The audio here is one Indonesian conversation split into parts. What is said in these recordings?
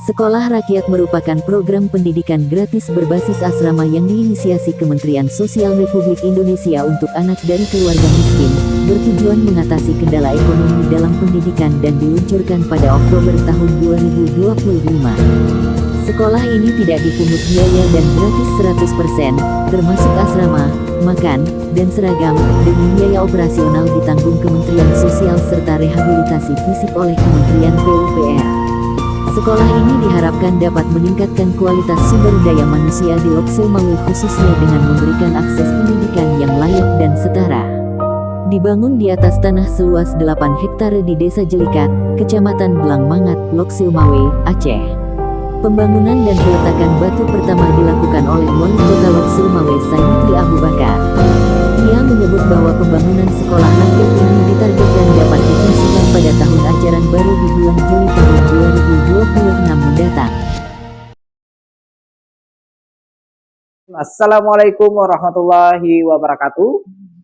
Sekolah Rakyat merupakan program pendidikan gratis berbasis asrama yang diinisiasi Kementerian Sosial Republik Indonesia untuk anak dari keluarga miskin, bertujuan mengatasi kendala ekonomi dalam pendidikan dan diluncurkan pada Oktober tahun 2025. Sekolah ini tidak dipungut biaya dan gratis 100%, termasuk asrama, makan, dan seragam, dengan biaya operasional ditanggung Kementerian Sosial serta rehabilitasi fisik oleh Kementerian PUPR. Sekolah ini diharapkan dapat meningkatkan kualitas sumber daya manusia di Lhokseumawe khususnya dengan memberikan akses pendidikan yang layak dan setara. Dibangun di atas tanah seluas 8 hektare di Desa Jelikat, Kecamatan Belangmangat, Lhokseumawe, Aceh. Pembangunan dan peletakan batu pertama dilakukan oleh Wali Kota Lhokseumawe Sayuti Abu Bakar. Ia menyebut bahwa pembangunan sekolah rakyat ini ditargetkan dapat difungsikan pada tahun ajaran baru di bulan Juli tahun 2026 mendatang. Assalamualaikum warahmatullahi wabarakatuh.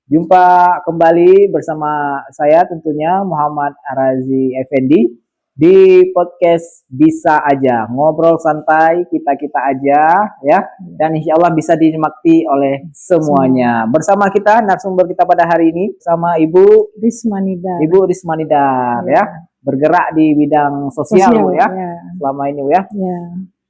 Jumpa kembali bersama saya tentunya Muhammad Arazi Effendi di podcast Bisa Aja, ngobrol santai kita aja ya, dan insya Allah bisa dinikmati oleh semuanya. Bersama kita narasumber kita pada hari ini sama Ibu Rismanidar. Ibu Rismanidar ya, bergerak di bidang sosial Bu ya, selama ini Bu ya.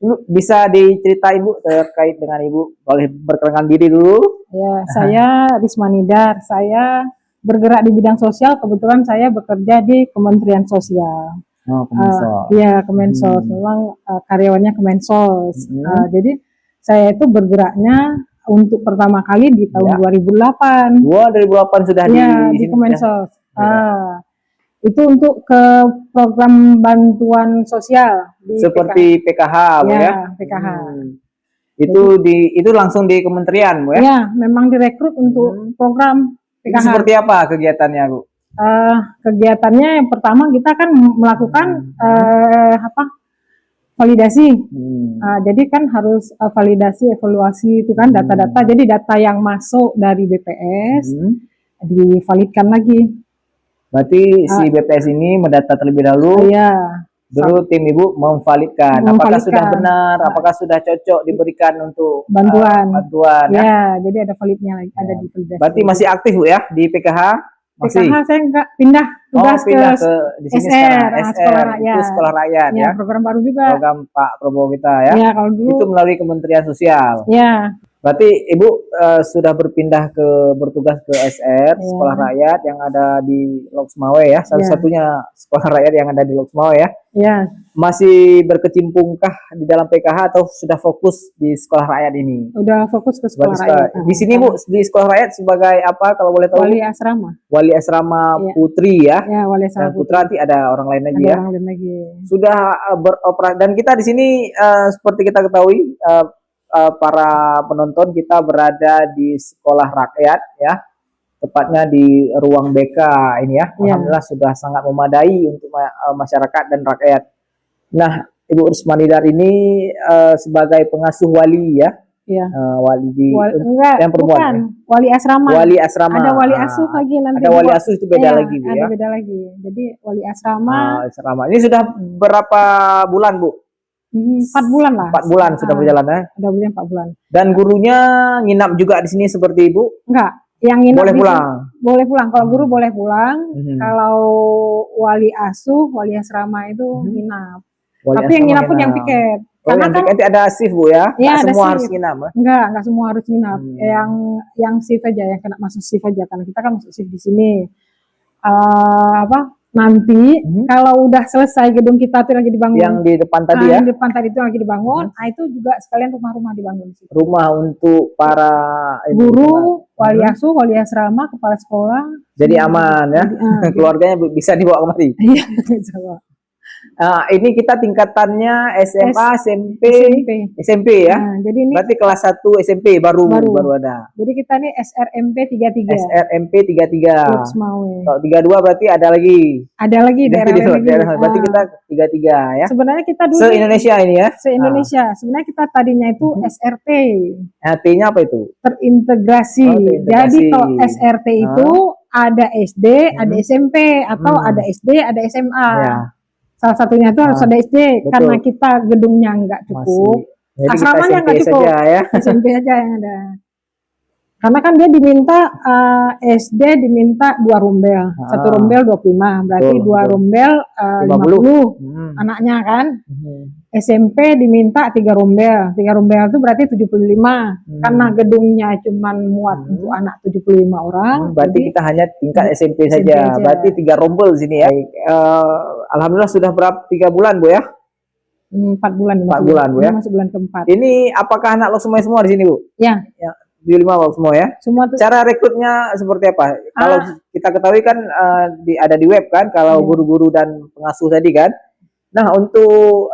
Ibu bisa diceritain Bu terkait dengan Ibu, boleh perkenalkan diri dulu. Ya, saya Rismanidar, saya bergerak di bidang sosial, kebetulan saya bekerja di Kementerian Sosial. Oh, Kemensos. Iya, Kemensos. Memang karyawannya Kemensos. Jadi saya itu bergeraknya untuk pertama kali di tahun 2008. Wah, 2008 sudah di Kemensos. Itu untuk ke program bantuan sosial di seperti PKH, Bu ya. PKH. Itu langsung di kementerian, Bu ya? Iya, memang direkrut untuk program PKH. Itu seperti apa kegiatannya, Bu? Kegiatannya yang pertama kita kan melakukan validasi. Jadi kan harus validasi, evaluasi itu kan data-data. Jadi data yang masuk dari BPS divalidkan lagi. Berarti si BPS ini mendata terlebih dahulu. Iya. Dulu tim Ibu memvalidkan. Apakah sudah benar, apakah sudah cocok diberikan untuk bantuan ya. Jadi ada validnya lagi, ada di validasi. Berarti masih aktif Bu ya di PKH? Masih. PKH saya enggak pindah tugas ke di sini SR, Sekolah Rakyat. Itu Sekolah Rakyat ya. Program baru juga. Program Pak Prabowo kita ya. Ya, kalau dulu itu melalui Kementerian Sosial. Ya. Berarti Ibu sudah bertugas ke SR, Sekolah Rakyat yang ada di Lhokseumawe ya. Satu-satunya sekolah rakyat yang ada di Lhokseumawe ya. Ya. Masih berkecimpungkah di dalam PKH atau sudah fokus di sekolah rakyat ini? Udah fokus ke sekolah rakyat. Di sini Bu, di sekolah rakyat sebagai apa kalau boleh tahu? Wali asrama. Wali asrama putri ya. Ya, wali asrama putra. Nanti ada orang lain lagi ada orang lain lagi. Sudah beroperasi dan kita di sini seperti kita ketahui para penonton kita berada di sekolah rakyat ya. Tepatnya di ruang BK ini ya. Alhamdulillah sudah sangat memadai untuk masyarakat dan rakyat. Nah, Ibu Rismanidar ini sebagai pengasuh wali ya. Iya. Wali yang perempuan. Wali asrama. Wali asrama. Ada wali asuh lagi nanti. Ada wali asuh itu beda lagi Bu ya. Ada beda lagi. Jadi wali asrama. Asrama. Ini sudah berapa bulan Bu? 4 bulan lah. 4 bulan sudah berjalan ya. Udah berjalan 4 bulan. Dan gurunya nginap juga di sini seperti Ibu? Enggak. Yang nginap boleh pulang. Boleh pulang. Kalau guru boleh pulang. Kalau wali asuh, wali asrama itu nginap. Tapi yang nginap pun yang piket. Karena kan nanti ada shift Bu ya? Ya, semua harus nginap. Enggak semua harus nginap. Yang shift aja, yang kena masuk shift aja. Karena kita kan masuk shift di sini. Nanti kalau udah selesai gedung kita itu lagi dibangun. Yang di depan tadi ya? Di depan tadi itu lagi dibangun. Itu juga sekalian rumah-rumah dibangun. Rumah untuk para guru, wali asuh, wali asrama, kepala sekolah. Jadi aman ya? Keluarganya bisa dibawa kemari? Iya, ini kita tingkatannya SMA, SMP ya. Jadi ini berarti kelas 1 SMP baru ada. Jadi kita ini SRMP 33. SRMP 33. Lhokseumawe. Kalau 32 berarti ada lagi. Ada lagi daerah. Berarti kita 33 ya. Sebenarnya kita dulu se-Indonesia ini ya. Se-Indonesia. Sebenarnya kita tadinya itu SRT. T-nya apa itu? Terintegrasi. Jadi kalau SRT itu ada SD, ada SMP atau ada SD, ada SMA. Ya. Salah satunya itu harus ada SD betul. karena kita gedungnya nggak cukup. Jadi Asramanya kita nggak SMP cukup. saja ya. SMP aja yang ada. Karena kan dia diminta SD diminta 2 rombel, 1 rombel 25, berarti Betul, 2 betul. rombel 50 Hmm. anaknya kan. Hmm. SMP diminta 3 rombel, 3 rombel itu berarti 75. Karena gedungnya cuman muat untuk anak 75 orang. Berarti jadi kita hanya tingkat SMP SMP saja. aja. Berarti 3 rombel di sini ya. Alhamdulillah sudah berapa 3 bulan Bu ya? 4 bulan. 4 bulan Bu ya. Masuk bulan keempat. Ini apakah anak lo semua di sini Bu? Ya. Ya. 75 semua ya. Semua tuh. Cara rekrutnya seperti apa? Kalau kita ketahui kan ada di web kan, kalau guru-guru dan pengasuh tadi kan. Nah untuk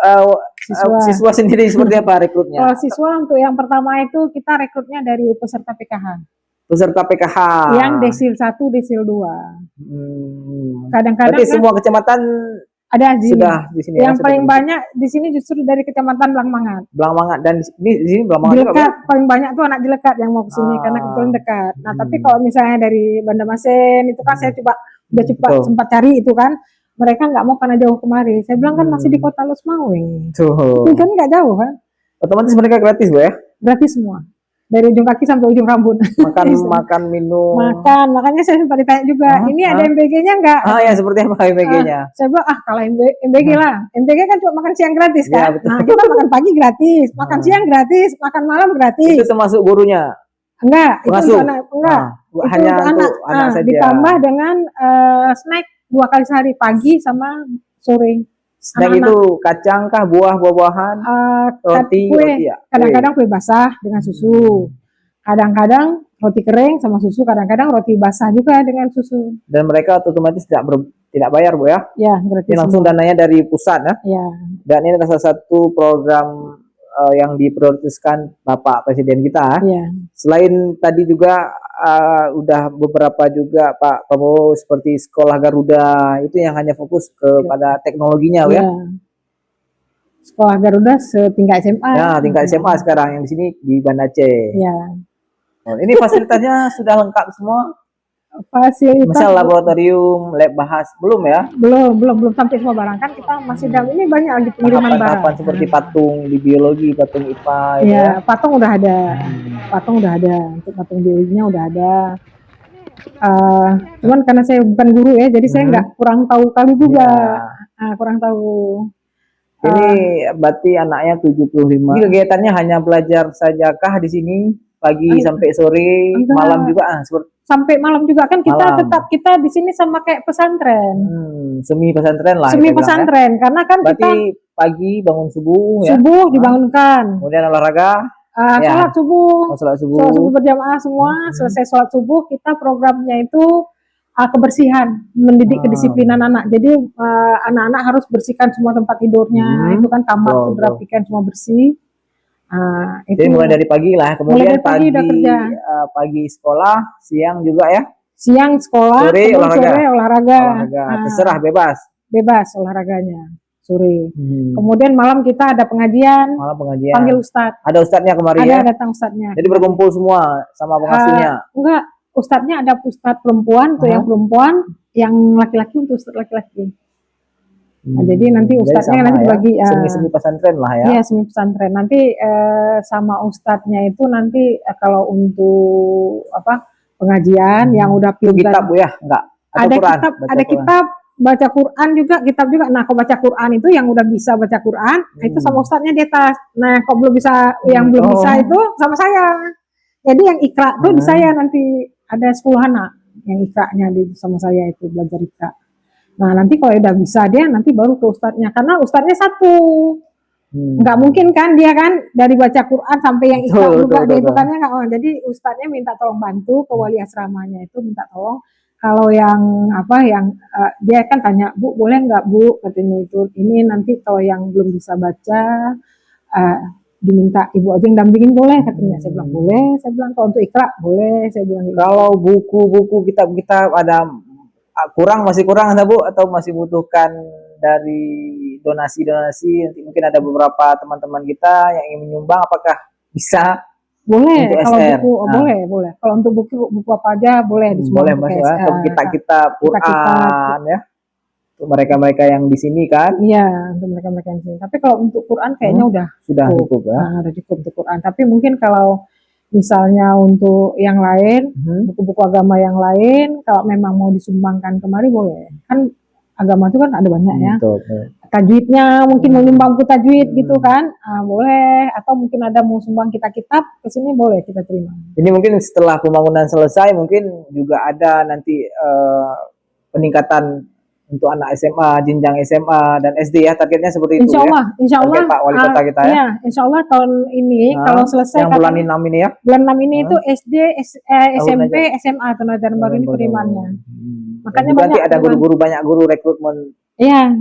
siswa sendiri seperti apa rekrutnya? Kalau siswa untuk yang pertama itu kita rekrutnya dari peserta PKH. Peserta PKH. Yang desil 1, desil 2. Kadang-kadang berarti kan semua kecamatan ada di sudah di sini. Yang paling banyak di sini justru dari kecamatan Blangmangat. Blangmangat dan di sini Blangmangat juga. Jelekat paling banyak tuh anak Jelekat yang mau ke sini karena kebetulan dekat. Nah, tapi kalau misalnya dari Bandamasen itu kan saya udah sempat cari itu kan. Mereka nggak mau karena jauh kemari. Saya bilang kan masih di Kota Losmawe. Tuh. Kan nggak jauh kan. Otomatis mereka gratis Bu ya? Gratis semua. Dari ujung kaki sampai ujung rambut. Makan, minum. Makanya saya sempat ditanya juga, ini ada MBG-nya nggak? Ya seperti apa MBG-nya? Saya bilang, kalau MBG lah. MBG kan cuma makan siang gratis kan? Ya, nah, kita makan pagi gratis, makan siang gratis, makan malam gratis. Itu termasuk gurunya? Enggak, pengasuh? Itu anak, enggak. Itu hanya untuk anak saja. Ditambah dengan snack 2 kali sehari, pagi sama sore. Snack itu kacang kah, buah-buahan, roti, kue. ya? Kadang-kadang kue basah dengan susu. Kadang-kadang roti kering sama susu, kadang-kadang roti basah juga dengan susu. Dan mereka otomatis tidak bayar Bu ya? Ya, gratis. Ini langsung dananya dari pusat ya? Ya. Dan ini adalah salah satu program yang diprioritaskan Bapak Presiden kita. Ya. Selain tadi juga udah beberapa juga Pak Prabowo seperti sekolah Garuda itu yang hanya fokus kepada teknologinya ya. Sekolah Garuda setingkat SMA. Ya, tingkat SMA sekarang yang di sini di Banda Aceh. Ya. Ini fasilitasnya sudah lengkap semua. Fasilitas. Misal laboratorium, lab bahas belum ya? Belum sampai semua barang kan kita masih dalam ini banyak lagi pengiriman barang. Tahapan seperti patung di biologi, patung IPA. Ya, patung udah ada. Patung udah ada. Untuk patung biologinya udah ada. Cuman karena saya bukan guru ya, jadi saya nggak kurang tahu kali juga. Kurang tahu. Ini berarti anaknya 75. Ini kegiatannya hanya belajar sajakah di sini pagi sampai sore, malam juga sampai malam juga kan kita di sini sama kayak pesantren. Semi pesantren lah. Semi pesantren karena kan berarti kita pagi bangun subuh ya. Subuh dibangunkan. Kemudian olahraga. Sholat subuh. Sholat subuh berjamaah semua. Selesai sholat subuh kita programnya itu kebersihan, mendidik kedisiplinan anak. Jadi anak-anak harus bersihkan semua tempat tidurnya. Itu kan kamar tuh dirapikan semua bersih. Itu jadi mulai dari pagi lah, kemudian pagi sekolah, siang juga ya? Siang sekolah, sore olahraga. Terserah bebas olahraganya sore. Kemudian malam kita ada pengajian. Panggil ustadz. Ada ustadznya kemarin ya? Ada datang ustadznya. Jadi berkumpul semua sama pengasuhnya? Enggak, ustadznya ada ustadz perempuan untuk yang perempuan, yang laki-laki untuk ustadz laki-laki. Nah, jadi nanti ustadznya nanti dibagi semi pesantren lah ya. Iya, semi pesantren. Nanti sama ustadznya itu nanti kalau untuk pengajian yang udah pintar. Itu kitab Bu ya? Enggak. Ada kitab baca Quran juga, kitab juga. Nah, kalau baca Quran itu yang udah bisa baca Quran, itu sama ustadznya di atas. Nah, kalau belum bisa yang belum bisa itu sama saya. Jadi yang ikra tuh di saya nanti ada 10 anak yang ikraknya sama saya itu belajar ikra. Nah nanti kalau udah bisa dia nanti baru ke ustadznya karena ustadznya satu, nggak mungkin kan dia kan dari baca Quran sampai yang ikrar juga dia itu kan ya nggak. Jadi ustadznya minta tolong bantu ke wali asramanya itu minta tolong kalau yang dia kan tanya Bu boleh nggak Bu katanya itu ini nanti kalau yang belum bisa baca diminta ibu aja yang dampingin boleh katanya. Saya bilang boleh, saya bilang kalau untuk ikra boleh, saya bilang kalau buku-buku kitab ada masih kurang Bu atau masih butuhkan dari donasi nanti mungkin ada beberapa teman-teman kita yang ingin menyumbang apakah bisa boleh kalau buku boleh kalau untuk buku apa aja boleh disumbang boleh Mas ya untuk kita Quran ya mereka-mereka yang di sini kan. Iya, untuk mereka-mereka yang sini. Tapi kalau untuk Quran kayaknya udah Sudah cukup ya. udah cukup untuk Quran. Tapi mungkin kalau misalnya untuk yang lain, buku-buku agama yang lain, kalau memang mau disumbangkan kemari boleh. Kan agama itu kan ada banyak ya. Betul. Tajwidnya mungkin mau nyumbang buku tajwid gitu kan, boleh. Atau mungkin ada mau sumbang kitab ke sini boleh kita terima. Ini mungkin setelah pembangunan selesai mungkin juga ada nanti peningkatan untuk anak SMA, jenjang SMA dan SD ya, targetnya seperti itu Insya Allah, ya. Insya Allah, Pak Wali Kota kita ya. Iya, Insya Allah tahun ini kalau selesai yang bulan 6 ini ya. bulan 6 ini itu SD, SMP, SMA tenaga baru ini penerimaannya. Makanya nanti banyak ada guru-guru, banyak guru rekrutmen. Iya,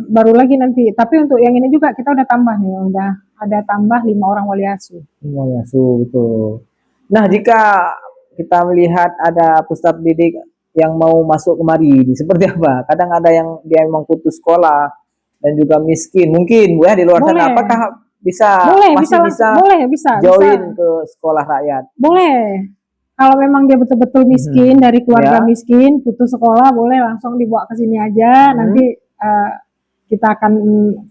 baru lagi nanti. Tapi untuk yang ini juga kita udah tambah nih, udah ada tambah 5 orang wali asuh. Wali asuh, betul. Nah, jika kita melihat ada peserta didik yang mau masuk kemari, seperti apa? Kadang ada yang dia memang putus sekolah dan juga miskin, mungkin Bu ya di luar sana. Apakah bisa bisa join ke sekolah rakyat? Boleh. Kalau memang dia betul-betul miskin dari keluarga miskin, putus sekolah, boleh langsung dibawa ke sini aja. Nanti kita akan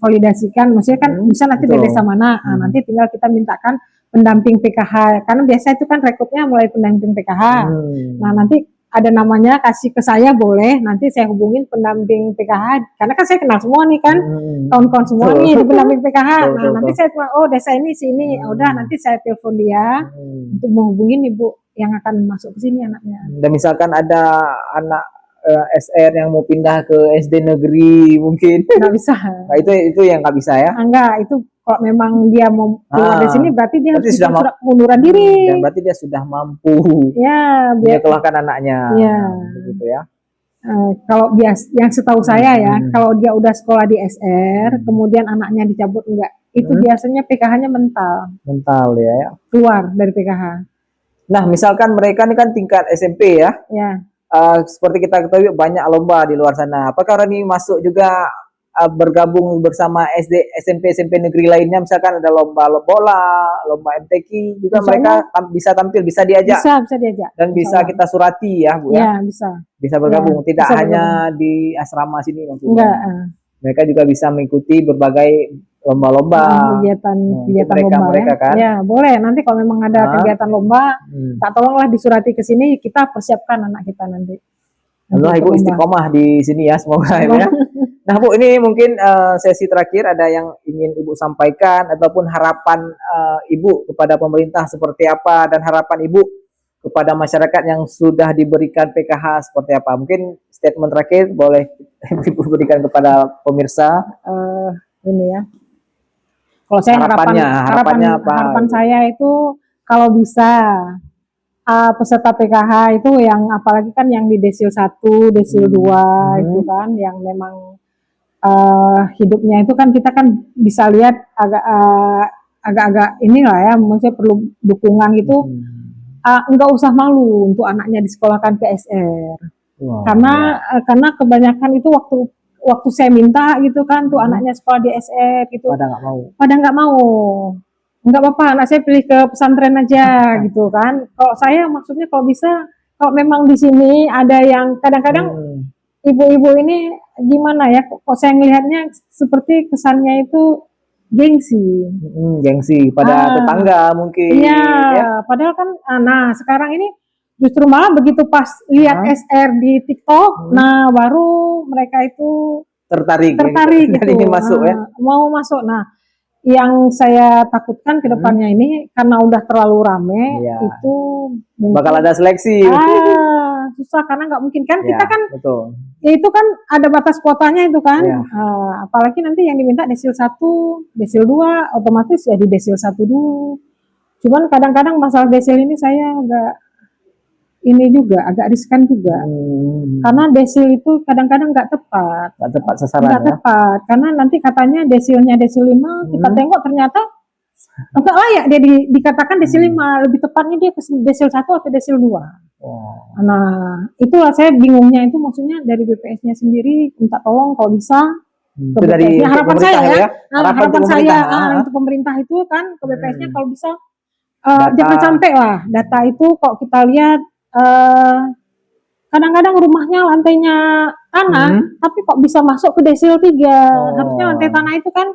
validasikan, maksudnya kan bisa nanti dari desa mana. Nanti tinggal kita mintakan pendamping PKH. Karena biasa itu kan rekrutnya mulai pendamping PKH. Nah, nanti ada namanya kasih ke saya boleh, nanti saya hubungin pendamping PKH, karena kan saya kenal semua nih kan, kawan-kawan semua nih di pendamping PKH. Nah, nanti saya desa ini sini, udah nanti saya telepon dia untuk menghubungin ibu yang akan masuk ke sini anaknya. Dan misalkan ada anak SR yang mau pindah ke SD negeri mungkin nggak bisa. Nah, itu yang nggak bisa ya? Enggak, itu kalau memang dia mau keluar dari sini berarti dia harus sudah munduran diri. Dan berarti dia sudah mampu. Ya, menyekolahkan anaknya. Ya. Begitu ya. Kalau yang setahu saya ya, kalau dia udah sekolah di SR, kemudian anaknya dicabut enggak, itu biasanya PKH-nya mental. Mental ya. Keluar dari PKH. Nah, misalkan mereka ini kan tingkat SMP ya. Ya. Seperti kita ketahui banyak lomba di luar sana. Apakah ini masuk juga bergabung bersama SD, SMP negeri lainnya, misalkan ada lomba bola, lomba MTQ juga mereka bisa tampil, bisa diajak. Bisa diajak. Dan bisa kita surati ya, Bu ya. Bisa. Bisa bergabung, tidak hanya di asrama sini maksudnya. Enggak. Mereka juga bisa mengikuti berbagai lomba-lomba. Kegiatan lomba mereka kan. Ya, boleh. Nanti kalau memang ada kegiatan lomba, tak tolonglah disurati ke sini, kita persiapkan anak kita nanti. Allah Ibu istiqomah di sini ya, semoga ya. Nah Bu, ini mungkin sesi terakhir, ada yang ingin Ibu sampaikan ataupun harapan Ibu kepada pemerintah seperti apa, dan harapan Ibu kepada masyarakat yang sudah diberikan PKH seperti apa. Mungkin statement terakhir boleh Ibu berikan kepada pemirsa. Ini ya. Kalau saya harapan saya itu kalau bisa peserta PKH itu yang apalagi kan yang di desil 1, desil 2 itu kan yang memang hidupnya itu kan kita kan bisa lihat agak-agak inilah ya, maksudnya perlu dukungan gitu. Enggak usah malu untuk anaknya disekolahkan ke SR. Karena kebanyakan itu waktu saya minta gitu kan tuh anaknya sekolah di SR gitu. Pada nggak mau. Enggak apa-apa, anak saya pilih ke pesantren aja gitu kan. Kalau saya maksudnya kalau bisa, kalau memang di sini ada yang kadang-kadang ibu-ibu ini gimana ya, kok saya ngelihatnya seperti kesannya itu gengsi. Gengsi pada tetangga mungkin. Iya, ya. Padahal kan, nah sekarang ini justru malah begitu pas lihat SR di TikTok, nah baru mereka itu tertarik gitu. Ingin masuk ya. Mau masuk. Nah, yang saya takutkan ke depannya ini karena udah terlalu rame itu bakal ada seleksi. Susah karena nggak mungkin kan kita kan betul. Ya itu kan ada batas kuotanya itu kan. Apalagi nanti yang diminta desil 1, desil 2 otomatis ya di desil 1 dulu. Cuman kadang-kadang masalah desil ini saya agak riskan juga. Karena desil itu kadang-kadang nggak tepat sasaran. Nggak tepat, karena nanti katanya desilnya desil 5, kita tengok ternyata enggak layak dia dikatakan desil 5, lebih tepatnya dia ke desil 1 atau desil 2. Nah, itulah saya bingungnya itu, maksudnya dari BPS-nya sendiri minta tolong kalau bisa ke BPS-nya. Harapan saya ya. Harapan saya untuk pemerintah itu kan ke BPS-nya kalau bisa jangan sampai lah data itu kalau kita lihat kadang-kadang rumahnya lantainya tanah, tapi kok bisa masuk ke desil 3. Harusnya lantai tanah itu kan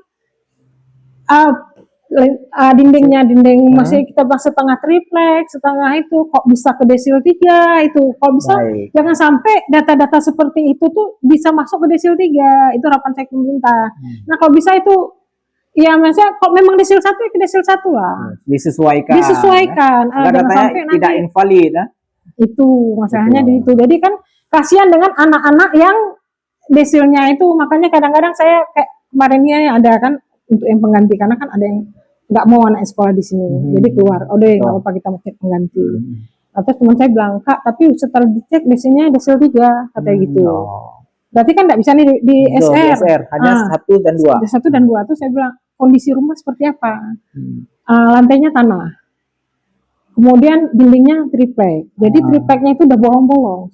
dindingnya dinding masih kita bahas setengah triplex, setengah itu kok bisa ke desil 3 itu. Kalau bisa jangan sampai data-data seperti itu tuh bisa masuk ke desil 3. Itu harapan saya ke pemerintah. Nah, kalau bisa itu ya maksudnya kalau memang desil 1 ya ke desil 1 lah. Disesuaikan. Jangan Katanya sampai nanti tidak invalid. Itu masalahnya di itu. Jadi kan kasihan dengan anak-anak yang desilnya itu, makanya kadang-kadang saya kayak kemarin ini ada kan untuk yang pengganti, karena kan ada yang nggak mau anak sekolah di sini, jadi keluar. Oh deh, nggak apa-apa kita pakai pengganti. Atau teman saya bilang, Kak, tapi setelah dicek desilnya desil 3 katanya gitu. Berarti kan nggak bisa nih di SR. Hanya 1 dan 2. 1 dan 2 tuh saya bilang kondisi rumah seperti apa? Lantainya tanah. Kemudian dindingnya triplek. Jadi tripleknya itu udah bolong-bolong.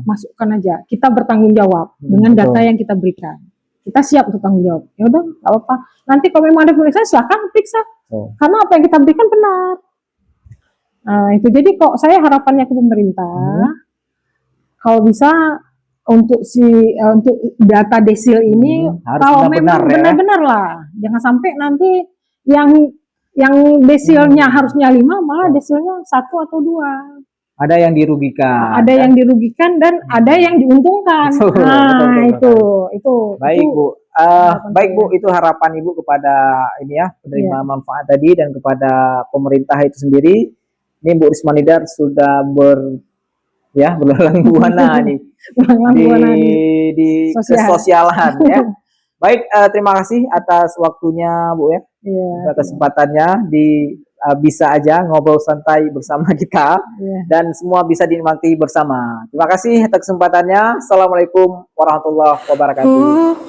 Masukkan aja. Kita bertanggung jawab dengan data yang kita berikan. Kita siap untuk tanggung jawab. Ya udah, nggak apa-apa. Nanti kalau memang ada pemeriksaan, silakan periksa. Karena apa yang kita berikan benar. Nah, itu jadi kok saya harapannya ke pemerintah, kalau bisa untuk untuk data desil ini, kalau memang benar-benar lah, jangan sampai nanti yang desilnya harusnya 5, malah desilnya 1 atau 2. Ada yang dirugikan. Ada yang dirugikan dan ada yang diuntungkan. Betul. Baik, Bu. Baik, Bu, itu harapan Ibu kepada ini ya, penerima manfaat tadi dan kepada pemerintah itu sendiri. Ini Bu Risma Nidar sudah berlalang buana nih di kesosialan ya. Baik, terima kasih atas waktunya, Bu ya. Atas kesempatannya di Bisa Aja ngobrol santai bersama kita dan semua bisa dinikmati bersama. Terima kasih atas kesempatannya. Assalamualaikum warahmatullahi wabarakatuh.